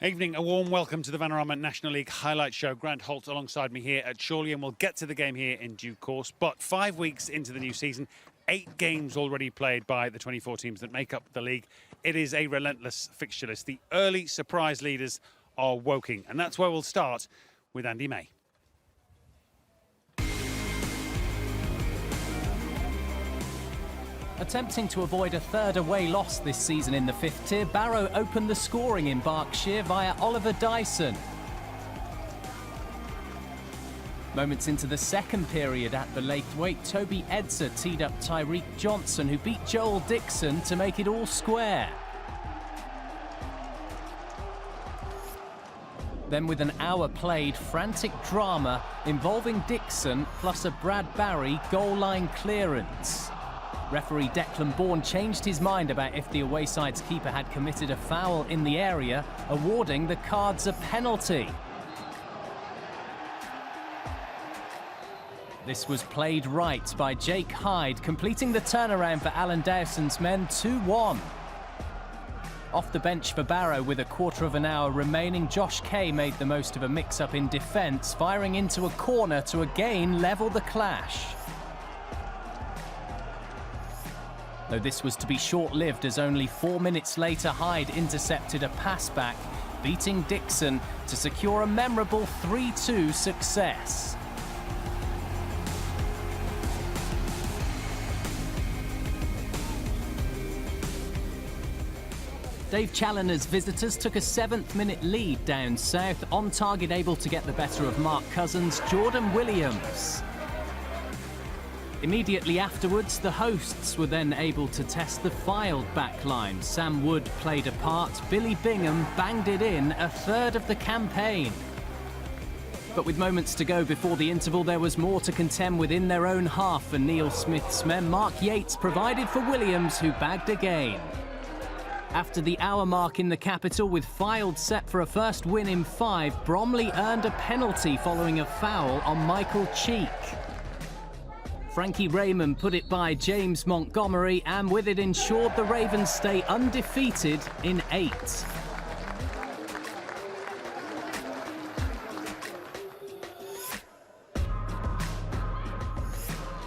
Evening, a warm welcome to the Vanarama National League highlight show. Grant Holt alongside me here at Chorley, and we'll get to the game here in due course. But 5 weeks into the new season, 8 games already played by the 24 teams that make up the league. It is a relentless fixture list. The early surprise leaders are Woking, and that's where we'll start with Andy May. Attempting to avoid a third away loss this season in the 5th tier, Barrow opened the scoring in Berkshire via Oliver Dyson. Moments into the second period at the Laithwaite, Toby Edser teed up Tyreek Johnson, who beat Joel Dixon to make it all square. Then with an hour played, frantic drama involving Dixon plus a Brad Barry goal line clearance. Referee Declan Bourne changed his mind about if the away side's keeper had committed a foul in the area, awarding the Cards a penalty. This was played right by Jake Hyde, completing the turnaround for Alan Dowson's men 2-1. Off the bench for Barrow with a quarter of an hour remaining, Josh Kay made the most of a mix-up in defence, firing into a corner to again level the clash. Though this was to be short-lived, as only 4 minutes later Hyde intercepted a pass back, beating Dixon to secure a memorable 3-2 success. Dave Challoner's visitors took a 7th-minute lead down south, on target able to get the better of Mark Cousins' Jordan Williams. Immediately afterwards, the hosts were then able to test the filed back line. Sam Wood played a part, Billy Bingham banged it in, a third of the campaign. But with moments to go before the interval, there was more to contend within their own half for Neil Smith's men. Mark Yates provided for Williams, who bagged again. After the hour mark in the capital, with Fylde set for a first win in 5, Bromley earned a penalty following a foul on Michael Cheek. Frankie Raymond put it by James Montgomery, and with it ensured the Ravens stay undefeated in 8.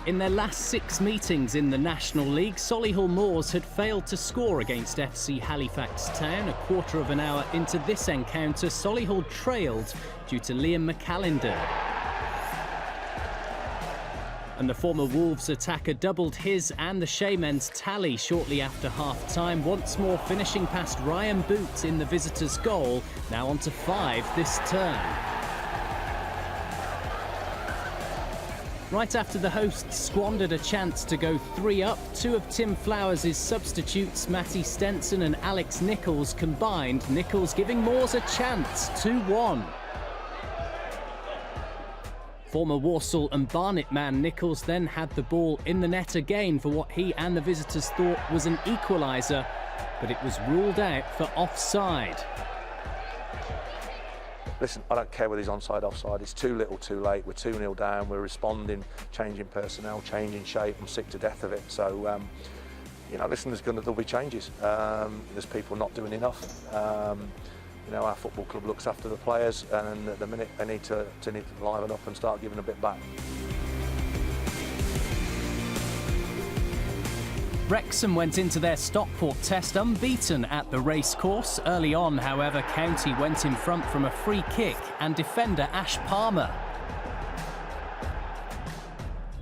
In their last 6 meetings in the National League, Solihull Moors had failed to score against FC Halifax Town. A quarter of an hour into this encounter, Solihull trailed due to Liam McAllinder. And the former Wolves attacker doubled his and the Shaymen's tally shortly after half-time, once more finishing past Ryan Boots in the visitors' goal, now on to 5 this turn. Right after the hosts squandered a chance to go 3 up, 2 of Tim Flowers' substitutes, Matty Stenson and Alex Nichols, combined, Nichols giving Moors a chance, 2-1. Former Walsall and Barnet man Nichols then had the ball in the net again for what he and the visitors thought was an equaliser, but it was ruled out for offside. Listen, I don't care whether he's onside, offside. It's too little, too late. We're 2-0 down. We're responding, changing personnel, changing shape. I'm sick to death of it. So, you know, listen, there'll be changes. There's people not doing enough. You know, our football club looks after the players, and at the minute they need to liven up and start giving a bit back. Wrexham went into their Stockport test unbeaten at the racecourse. Early on, however, County went in front from a free kick and defender Ash Palmer.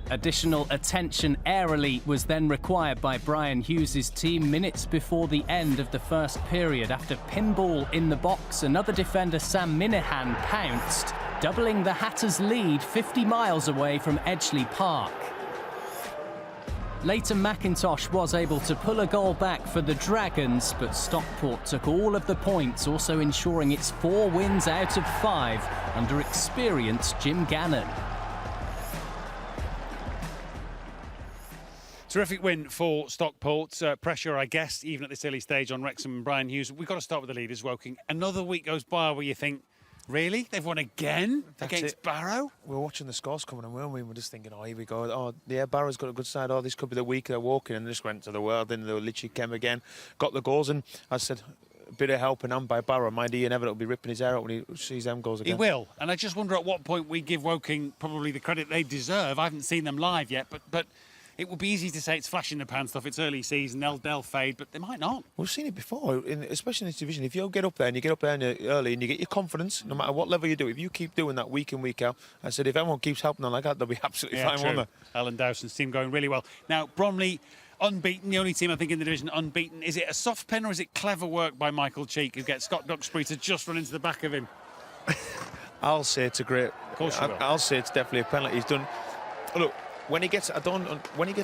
Additional attention airily was then required by Brian Hughes' team minutes before the end of the first period. After pinball in the box, another defender, Sam Minahan, pounced, doubling the Hatters' lead 50 miles away from Edgeley Park. Leighton McIntosh was able to pull a goal back for the Dragons, but Stockport took all of the points, also ensuring its 4 wins out of 5 under experienced Jim Gannon. Terrific win for Stockport. Pressure, I guess, even at this early stage on Wrexham and Brian Hughes. We've got to start with the leaders, Woking. Another week goes by where you think, really? They've won again against Barrow? We were watching the scores coming in, weren't we? We were just thinking, oh, here we go. Oh, yeah, Barrow's got a good side. Oh, this could be the week they're walking. And just went to the world. Then they literally came again, got the goals. And I said, bit of helping hand by Barrow. Mind he inevitably will be ripping his hair out when he sees them goals again. He will, and I just wonder at what point we give Woking probably the credit they deserve. I haven't seen them live yet, but it would be easy to say it's flash in the pan stuff. It's early season, they'll fade, but they might not. We've seen it before, especially in this division. If you get up there and you get up there early and you get your confidence, no matter what level you do, if you keep doing that week in, week out, I said if everyone keeps helping them like that, they'll be absolutely fine, won't they? Alan Dowson's team going really well. Now, Bromley, unbeaten, the only team I think in the division unbeaten. Is it a soft pen or is it clever work by Michael Cheek who gets Scott Duxbury to just run into the back of him? I'll say it's a great... Of course you will. I'll say it's definitely a penalty. He's done... Look, when he gets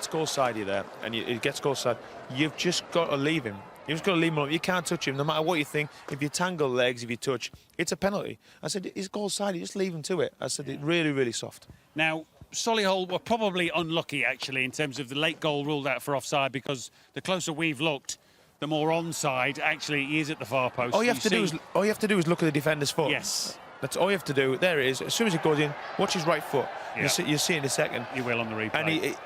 goal side you there and he gets goal side, you've just got to leave him. You've just got to leave him alone. You can't touch him, no matter what you think. If you tangle legs, if you touch, it's a penalty. I said, it's goal side, you just leave him to it. I said, it's really, really soft. Now, Solihull were probably unlucky, actually, in terms of the late goal ruled out for offside, because the closer we've looked, the more onside actually he is at the far post. All you have to do is look at the defender's foot. Yes. That's all you have to do. There it is. As soon as it goes in, watch his right foot. Yeah. You'll see it in a second. You will on the replay.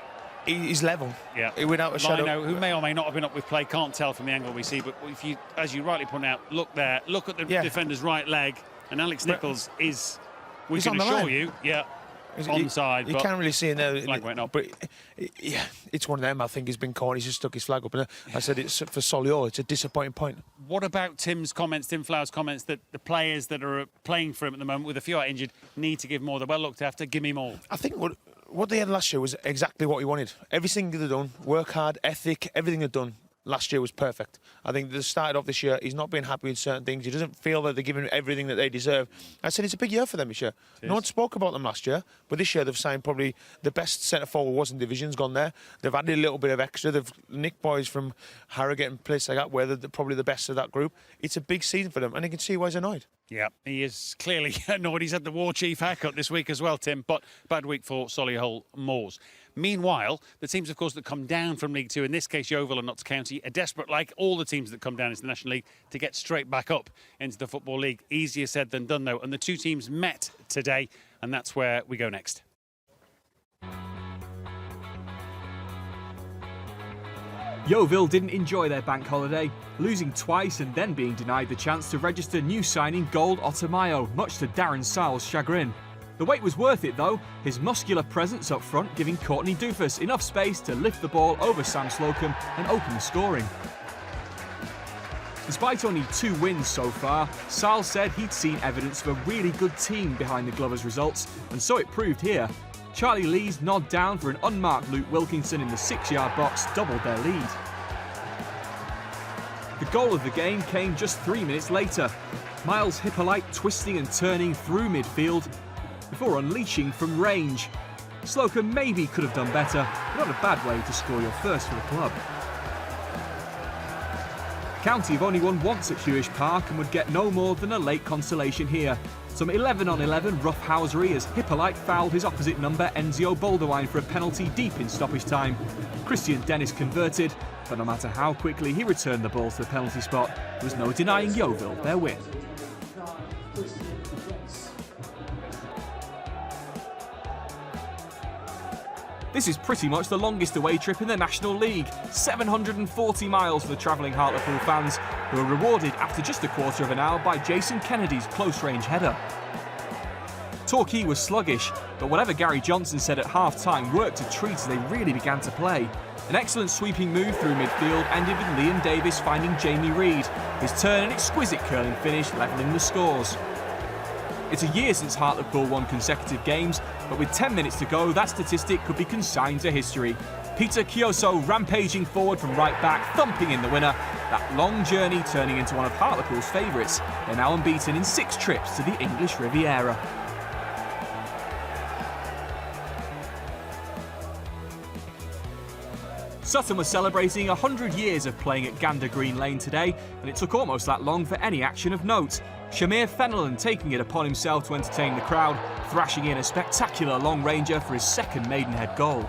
And he's level. Yeah. Without a shadow. Lino, who may or may not have been up with play, can't tell from the angle we see, but if you, as you rightly point out, look there, look at the defender's right leg, and Alex Nichols is, we can assure you, onside. You can't really see in there. Flag went up. But yeah, it's one of them. I think he's been caught. He's just stuck his flag up. And I said it's for Solihull. It's a disappointing point. What about Tim Flower's comments that the players that are playing for him at the moment, with a few out injured, need to give more? They're well looked after. Give me more. I think what they had last year was exactly what he wanted. Everything they've done, work hard, ethic, everything they've done last year was perfect. I think they started off this year, he's not been happy with certain things. He doesn't feel that they're giving him everything that they deserve. I said it's a big year for them this year. No one spoke about them last year, but this year they've signed probably the best centre forward was in division's gone there. They've added a little bit of extra. They've nicked boys from Harrogate and places like that where they're probably the best of that group. It's a big season for them, and you can see why he's annoyed. Yeah, he is clearly annoyed. He's had the War Chief haircut this week as well, Tim, but bad week for Solihull Moors. Meanwhile, the teams, of course, that come down from League Two, in this case Yeovil and Notts County, are desperate, like all the teams that come down into the National League, to get straight back up into the Football League. Easier said than done, though, and the two teams met today, and that's where we go next. Yeovil didn't enjoy their bank holiday, losing twice and then being denied the chance to register new signing Gold Otamayo, much to Darren Sowell's chagrin. The wait was worth it though, his muscular presence up front giving Courtney Doofus enough space to lift the ball over Sam Slocum and open the scoring. Despite only 2 wins so far, Sal said he'd seen evidence of a really good team behind the Glovers' results, and so it proved here. Charlie Lee's nod down for an unmarked Luke Wilkinson in the 6-yard box doubled their lead. The goal of the game came just 3 minutes later. Miles Hippolyte twisting and turning through midfield before unleashing from range. Slocum maybe could have done better, but not a bad way to score your first for the club. County have only won once at Hewish Park and would get no more than a late consolation here. Some 11-on-11 roughhousery as Hippolyte fouled his opposite number Enzio Boldewine for a penalty deep in stoppage time. Christian Dennis converted, but no matter how quickly he returned the ball to the penalty spot, there was no denying Yeovil their win. This is pretty much the longest away trip in the National League, 740 miles for the travelling Hartlepool fans, who were rewarded after just a quarter of an hour by Jason Kennedy's close-range header. Torquay was sluggish, but whatever Gary Johnson said at half-time worked a treat as they really began to play. An excellent sweeping move through midfield ended with Liam Davis finding Jamie Reid. His turn and exquisite curling finish levelling the scores. It's a year since Hartlepool won consecutive games, but with 10 minutes to go, that statistic could be consigned to history. Peter Chioso rampaging forward from right back, thumping in the winner. That long journey turning into one of Hartlepool's favourites. They're now unbeaten in 6 trips to the English Riviera. Sutton was celebrating 100 years of playing at Gander Green Lane today, and it took almost that long for any action of note. Shamir Fenelon taking it upon himself to entertain the crowd, thrashing in a spectacular long ranger for his second Maidenhead goal.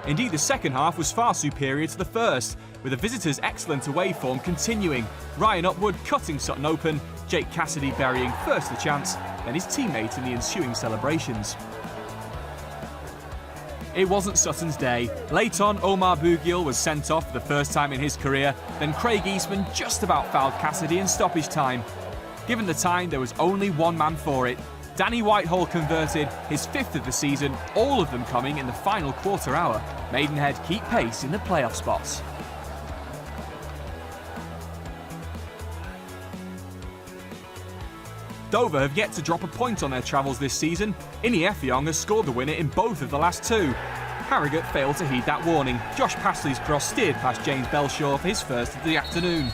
Indeed, the second half was far superior to the first, with the visitors' excellent away form continuing. Ryan Upwood cutting Sutton open, Jake Cassidy burying first the chance, then his teammate in the ensuing celebrations. It wasn't Sutton's day. Late on, Omar Bougiel was sent off for the first time in his career. Then Craig Eastman just about fouled Cassidy in stoppage time. Given the time, there was only one man for it. Danny Whitehall converted, his 5th of the season, all of them coming in the final quarter hour. Maidenhead keep pace in the playoff spots. Dover have yet to drop a point on their travels this season. Innie Effiong has scored the winner in both of the last 2. Harrogate failed to heed that warning. Josh Passley's cross steered past James Belshaw for his first of the afternoon.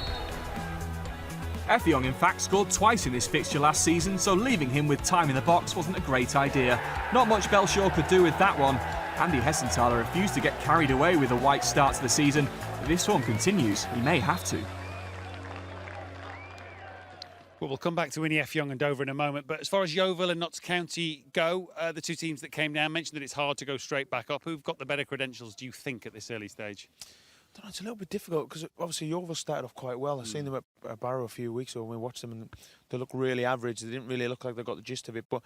Effiong in fact scored twice in this fixture last season, so leaving him with time in the box wasn't a great idea. Not much Belshaw could do with that one. Andy Hessenthaler refused to get carried away with a white start to the season. If this form continues, he may have to. Well, we'll come back to Innie Effiong and Dover in a moment. But as far as Yeovil and Notts County go, the two teams that came down, mentioned that it's hard to go straight back up. Who've got the better credentials, do you think, at this early stage? I don't know, it's a little bit difficult because obviously Yeovil started off quite well. I've seen them at Barrow a few weeks ago when we watched them, and they look really average. They didn't really look like they got the gist of it. But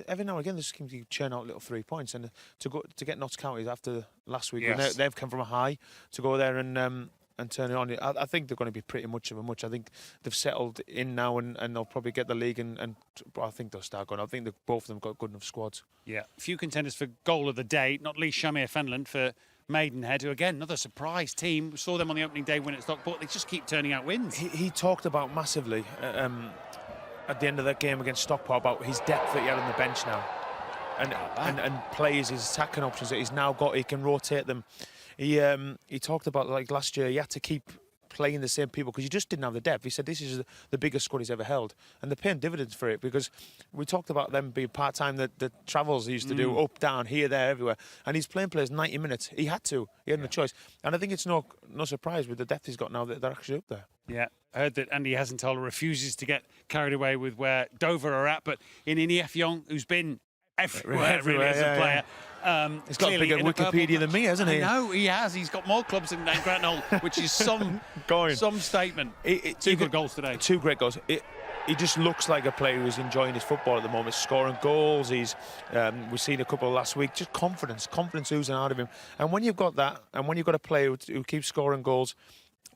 every now and again, they just seem to churn out little 3 points. And to get Notts County after last week, yes, when they've come from a high, to go there and turn it on. I think they're going to be pretty much of a much. I think they've settled in now and they'll probably get the league and I think they'll start going. I think both of them got good enough squads. Yeah. A few contenders for goal of the day, not least Shamir Fenland for Maidenhead, who again, another surprise team. We saw them on the opening day win at Stockport. They just keep turning out wins. He talked about massively at the end of that game against Stockport about his depth that he had on the bench now. And players, his attacking options that he's now got, he can rotate them. He talked about, like last year, he had to keep playing the same people because he just didn't have the depth. He said this is the biggest squad he's ever held, and they're paying dividends for it because we talked about them being part-time, the travels he used to do, up, down, here, there, everywhere, and he's playing players 90 minutes. He had no choice, and I think it's no surprise with the depth he's got now that they're actually up there. Yeah, I heard that Andy Hessenthaler refuses to get carried away with where Dover are at, but in Innie Effiong, who's been everywhere really as a player. He's got a bigger Wikipedia than me, hasn't he? No, he has. He's got more clubs than Grant Holt, which is some statement. Two good goals today. 2 great goals. He just looks like a player who's enjoying his football at the moment, scoring goals. We've seen a couple last week. Just confidence oozing out of him. And when you've got that, and when you've got a player who keeps scoring goals,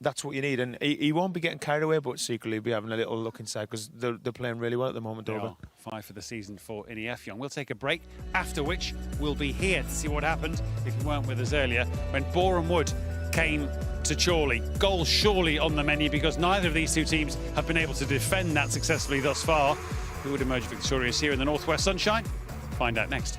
that's what you need. And he won't be getting carried away, but secretly he'll be having a little look inside because they're playing really well at the moment, Dover. 5 for the season for Innie Effiong. We'll take a break, after which we'll be here to see what happened, if you weren't with us earlier, when Boreham Wood came to Chorley. Goals surely on the menu because neither of these two teams have been able to defend that successfully thus far. Who would emerge victorious here in the Northwest Sunshine? Find out next.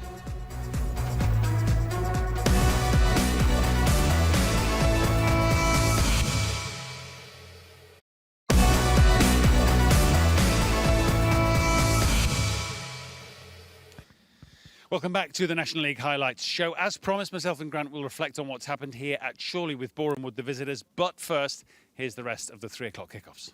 Welcome back to the National League Highlights show. As promised, myself and Grant will reflect on what's happened here at Chorley with Boreham Wood, the visitors. But first, here's the rest of the 3 o'clock kickoffs.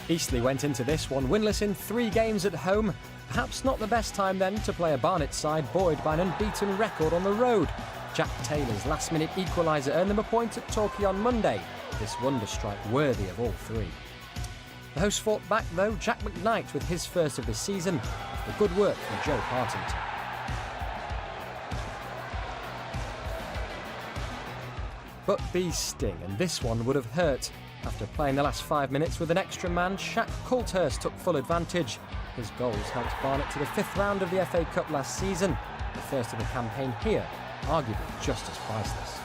Eastleigh went into this one winless in 3 games at home. Perhaps not the best time then to play a Barnet side buoyed by an unbeaten record on the road. Jack Taylor's last-minute equaliser earned them a point at Torquay on Monday. This wonder strike worthy of all 3. The hosts fought back though, Jack McKnight with his first of the season. The good work from Joe Partington. But B's sting, and this one would have hurt. After playing the last 5 minutes with an extra man, Shaq Coulthurst took full advantage. His goals helped Barnet to the 5th round of the FA Cup last season. The first of the campaign here, arguably just as priceless.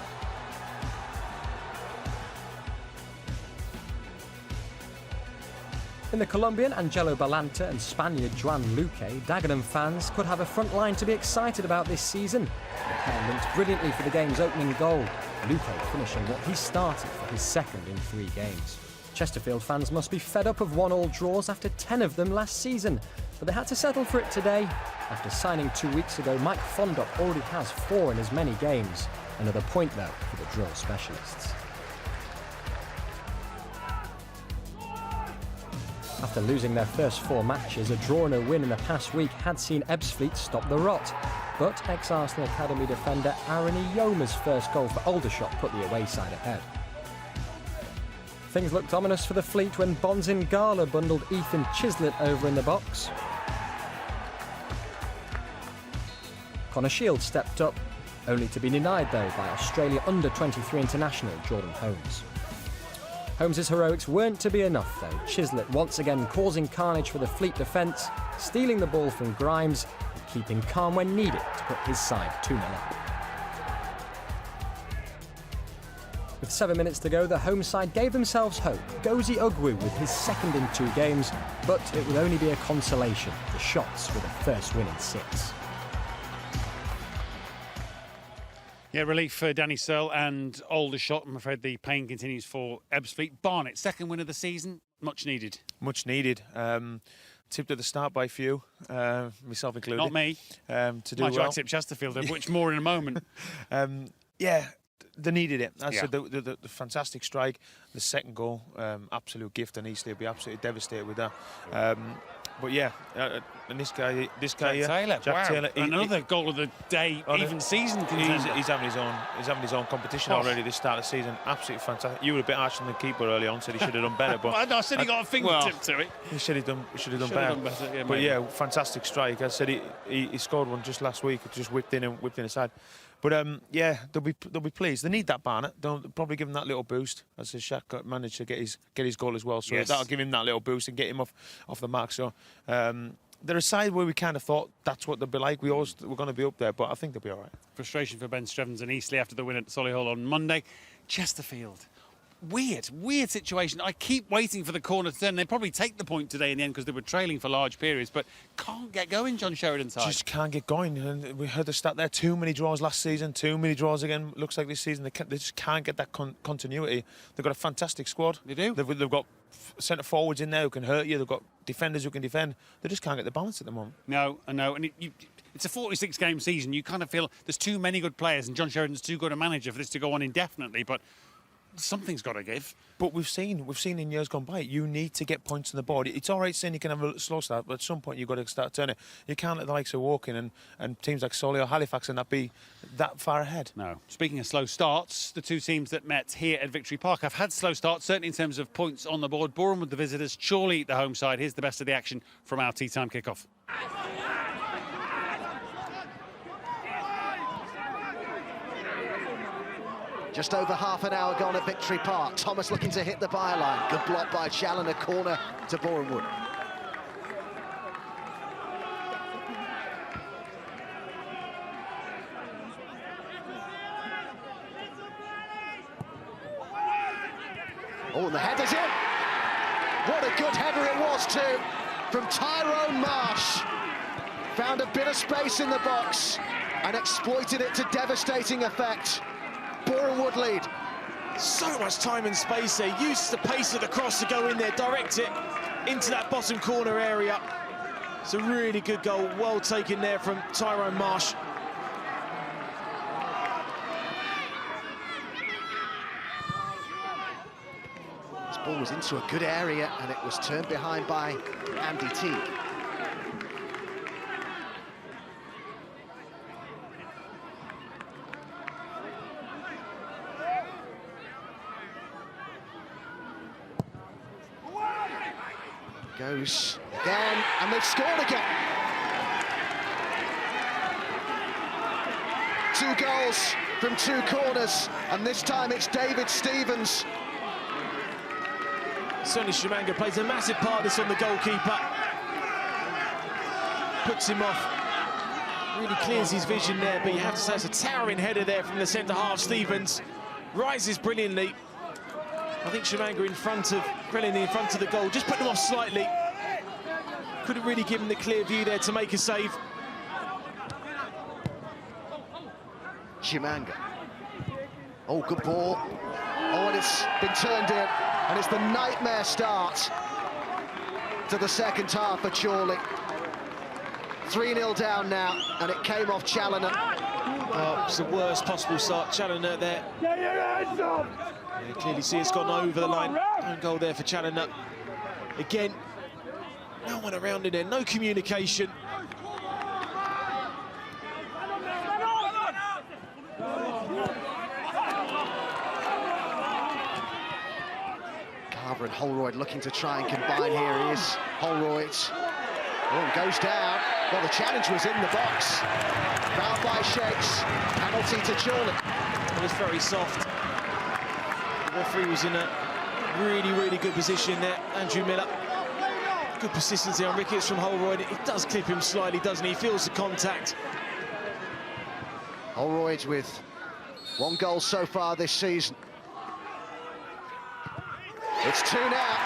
In the Colombian, Angelo Balanta and Spaniard Juan Luque, Dagenham fans could have a front line to be excited about this season. The pair linked brilliantly for the game's opening goal, Luque finishing what he started for his second in 3 games. Chesterfield fans must be fed up of 1-1 draws after 10 of them last season, but they had to settle for it today. After signing 2 weeks ago, Mike Fondop already has 4 in as many games. Another point though for the draw specialists. After losing their first 4 matches, a draw and a win in the past week had seen Ebbsfleet stop the rot. But ex-Arsenal Academy defender Aaron Ioma's first goal for Aldershot put the away side ahead. Things looked ominous for the Fleet when Bonzin Gala bundled Ethan Chislett over in the box. Connor Shields stepped up, only to be denied though by Australia under-23 international Jordan Holmes. Holmes' heroics weren't to be enough though. Chislett once again causing carnage for the Fleet defence, stealing the ball from Grimes and keeping calm when needed to put his side 2-0 up. With 7 minutes to go, the home side gave themselves hope. Gozi Ugwu with his second in 2 games, but it would only be a consolation. The shots with a first win in 6. Yeah, relief for Danny Searle and Aldershot. I'm afraid the pain continues for Ebbsfleet. Barnet, second win of the season, much needed. Much needed. Tipped at the start by few, myself included. Not me. To do Mind you, well. I tipped Chesterfield, which more in a moment. Yeah, they needed it. As I Yeah. said, the fantastic strike, the second goal, absolute gift, and Eastleigh will be absolutely devastated with that. But yeah, and this guy here, Taylor, Jack wow. Taylor, Another goal of the day, even season contender. he's having his own competition already this start of the season. Absolutely fantastic. You were a bit harsh on the keeper early on, said he should have done better. But I said he got a fingertip to it. He should have done Should better. have done better, yeah, but maybe. yeah, fantastic strike. As I said, he scored one just last week. Just whipped in aside. But yeah, they'll be pleased. They need that Barnet. They'll probably give him that little boost. As Shaq managed to get his goal as well, so Yes. that'll give him that little boost and get him off the mark. So they're a side where we kind of thought that's what they'll be like. We're going to be up there, but I think they'll be all right. Frustration for Ben Strevens and Eastleigh after the win at Solihull on Monday. Chesterfield. Weird situation. I keep waiting for the corner to turn. They probably take the point today in the end because they were trailing for large periods, but can't get going, John Sheridan's side. Just can't get going. And we heard the stat there, too many draws last season, too many draws again. Looks like this season they just can't get that continuity. They've got a fantastic squad. They do. They've got centre forwards in there who can hurt you. They've got defenders who can defend. They just can't get the balance at the moment. No, I know. And it's a 46-game season. You kind of feel there's too many good players and John Sheridan's too good a manager for this to go on indefinitely, but something's got to give. But we've seen in years gone by, you need to get points on the board. It's all right saying you can have a slow start, but at some point you've got to start turning. You can't let the likes of Woking and teams like Solihull or Halifax and that be that far ahead. No. Speaking of slow starts, the two teams that met here at Victory Park have had slow starts, certainly in terms of points on the board. Boreham Wood the visitors, Chorley the home side. Here's the best of the action from our tea time kickoff. Just over half an hour gone at Victory Park. Thomas looking to hit the byline. Good block by Challoner, corner to Boreham Wood. Oh, and the header's in. What a good header it was too, from Tyrone Marsh. Found a bit of space in the box and exploited it to devastating effect. Boreham Wood lead. So much time and space there. Used the pace of the cross to go in there, direct it into that bottom corner area. It's a really good goal, well taken there from Tyrone Marsh. This ball was into a good area and it was turned behind by Andy Teague. Goes again, and they've scored again. 2 goals from 2 corners, and this time it's David Stevens. Certainly Shumanga plays a massive part of this on the goalkeeper. Puts him off. Really clears his vision there, but you have to say it's a towering header there from the centre half. Stevens rises brilliantly. I think Shumanga brilliantly in front of the goal, just put him off slightly. Couldn't really give him the clear view there to make a save. Chimanga. Oh, good ball. Oh, and it's been turned in, and it's the nightmare start to the second half for Chorley. 3-0 down now, and it came off Challoner. Oh, it's the worst possible start. Challoner there. You clearly see it's gone over the line. Own goal there for Challoner. Again, no one around in there, no communication. Carver and Holroyd looking to try and combine here. He is Holroyd. Oh, and goes down. Well, the challenge was in the box. Fouled by Shakes. Penalty to Chorley. It was very soft. The referee was in a really, really good position there. Andrew Miller. Good persistency on Ricketts from Holroyd. It does clip him slightly, doesn't he? He feels the contact. Holroyd with 1 goal so far this season. It's 2 now.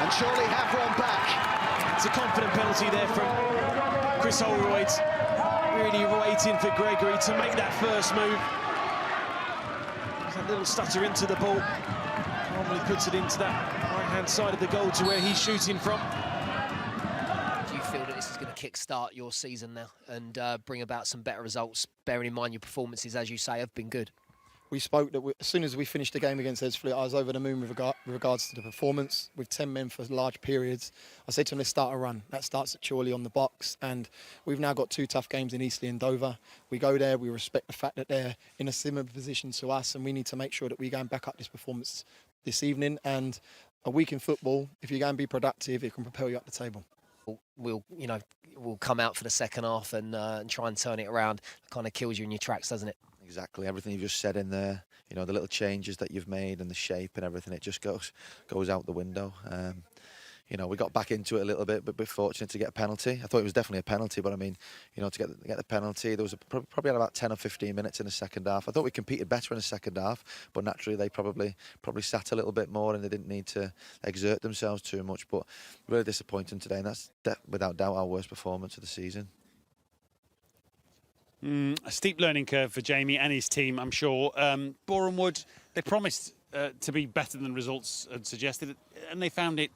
And Chorley have one back. It's a confident penalty there from Chris Holroyd. Really waiting for Gregory to make that first move. There's a little stutter into the ball. Normally puts it into that right-hand side of the goal to where he's shooting from. Do you feel that this is going to kick-start your season now and bring about some better results, bearing in mind your performances, as you say, have been good? We spoke that as soon as we finished the game against Edgefleet, I was over the moon with regards to the performance. With 10 men for large periods, I said to them, let's start a run. That starts at Chorley on the box, and we've now got 2 tough games in Eastleigh and Dover. We go there, we respect the fact that they're in a similar position to us, and we need to make sure that we go and back up this performance this evening. And a week in football, if you go and be productive, it can propel you up the table. We'll come out for the second half and try and turn it around. It kind of kills you in your tracks, doesn't it? Exactly, everything you've just said in there, you know, the little changes that you've made and the shape and everything, it just goes out the window. You know, we got back into it a little bit, but we're fortunate to get a penalty. I thought it was definitely a penalty, but I mean, you know, to get the penalty, there was probably about 10 or 15 minutes in the second half. I thought we competed better in the second half, but naturally they probably sat a little bit more and they didn't need to exert themselves too much. But really disappointing today, and that's without doubt our worst performance of the season. A steep learning curve for Jamie and his team, I'm sure. Boreham Wood, they promised to be better than results had suggested, and they found it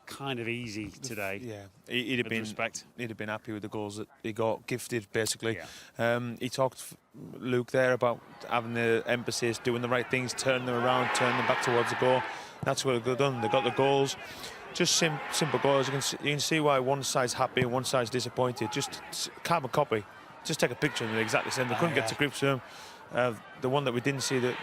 kind of easy today. Yeah, he'd have been happy with the goals that he got gifted, basically. Yeah. He talked, Luke, there about having the emphasis, doing the right things, turning them around, turning them back towards the goal. That's what they've done. They got the goals. Just simple goals. You can see why one side's happy and one side's disappointed. Just carbon copy. Just take a picture and they're exactly the same. They couldn't get to grips with them. The one that we didn't see, the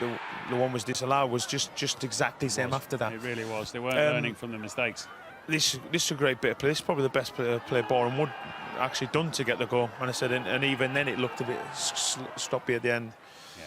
one was disallowed, was just exactly the same after that. It really was. They weren't learning from the mistakes. This is a great bit of play. This is probably the best play Boreham Wood actually done to get the goal. And I said, and even then it looked a bit sloppy at the end. Yeah.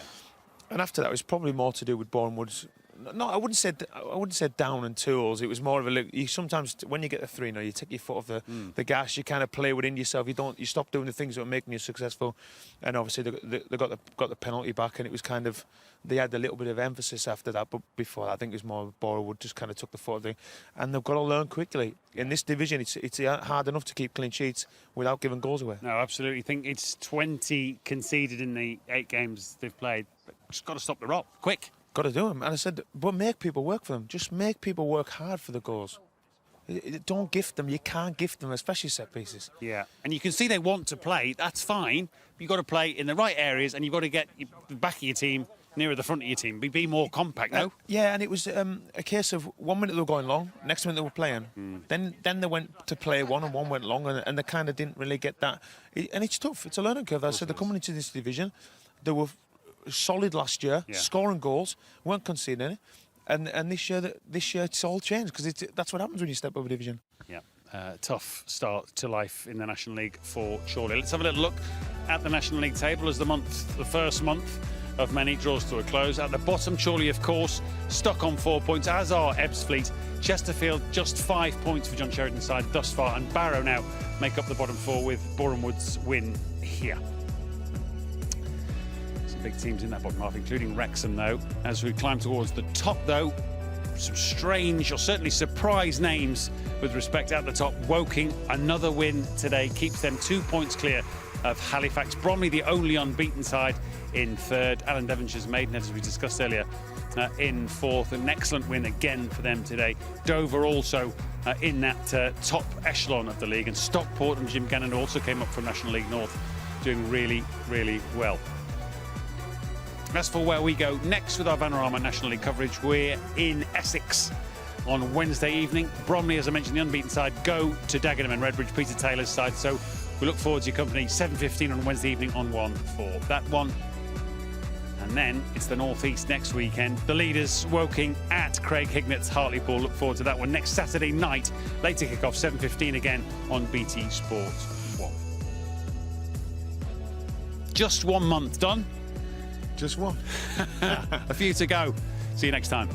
And after that, it was probably more to do with Boreham Wood's. No, I wouldn't say down and tools. It was more of a look. You sometimes, when you get a 3-0, you take your foot off the gas. You kind of play within yourself. You stop doing the things that are making you successful. And obviously they got the penalty back, and it was kind of, they had a little bit of emphasis after that. But before that, I think it was more Barrow Wood just kind of took the foot of the, and they've got to learn quickly. In this division, it's hard enough to keep clean sheets without giving goals away. No, absolutely. I think it's 20 conceded in the 8 games they've played. But just got to stop the rot quick. Got to do them. And I said, but make people work for them. Just make people work hard for the goals. Don't gift them. You can't gift them, especially set pieces. Yeah, and you can see they want to play. That's fine. But you've got to play in the right areas, and you've got to get the back of your team nearer the front of your team. Be more compact, no? Yeah, and it was a case of 1 minute they were going long, next minute they were playing. Then they went to play one, and one went long, and they kind of didn't really get that. And it's tough. It's a learning curve. I said they're coming into this division. They were solid last year, scoring goals, weren't conceding any, and this year it's all changed, because that's what happens when you step up a division. Yeah, tough start to life in the National League for Chorley. Let's have a little look at the National League table as the first month of many draws to a close. At the bottom, Chorley, of course, stuck on 4 points, as are Ebbsfleet. Chesterfield just 5 points for John Sheridan's side thus far, and Barrow now make up the bottom 4 with Boreham Wood's win here. Big teams in that bottom half, including Wrexham, though. As we climb towards the top, though, some strange or certainly surprise names with respect at the top. Woking, another win today, keeps them 2 points clear of Halifax. Bromley, the only unbeaten side, in third. Alan Devonshire's Maidenhead, as we discussed earlier, in fourth. An excellent win again for them today. Dover also in that top echelon of the league. And Stockport and Jim Gannon also came up from National League North, doing really, really well. As for where we go next with our Vanarama National League coverage, we're in Essex on Wednesday evening. Bromley, as I mentioned, the unbeaten side, go to Dagenham and Redbridge, Peter Taylor's side. So we look forward to your company 7:15 on Wednesday evening on 1 for that one. And then it's the North East next weekend. The leaders, Woking at Craig Hignet's Hartlepool. Look forward to that one next Saturday night. Later kick-off, 7:15 again on BT Sport 1. Just 1 month done. Just one. A few to go. See you next time.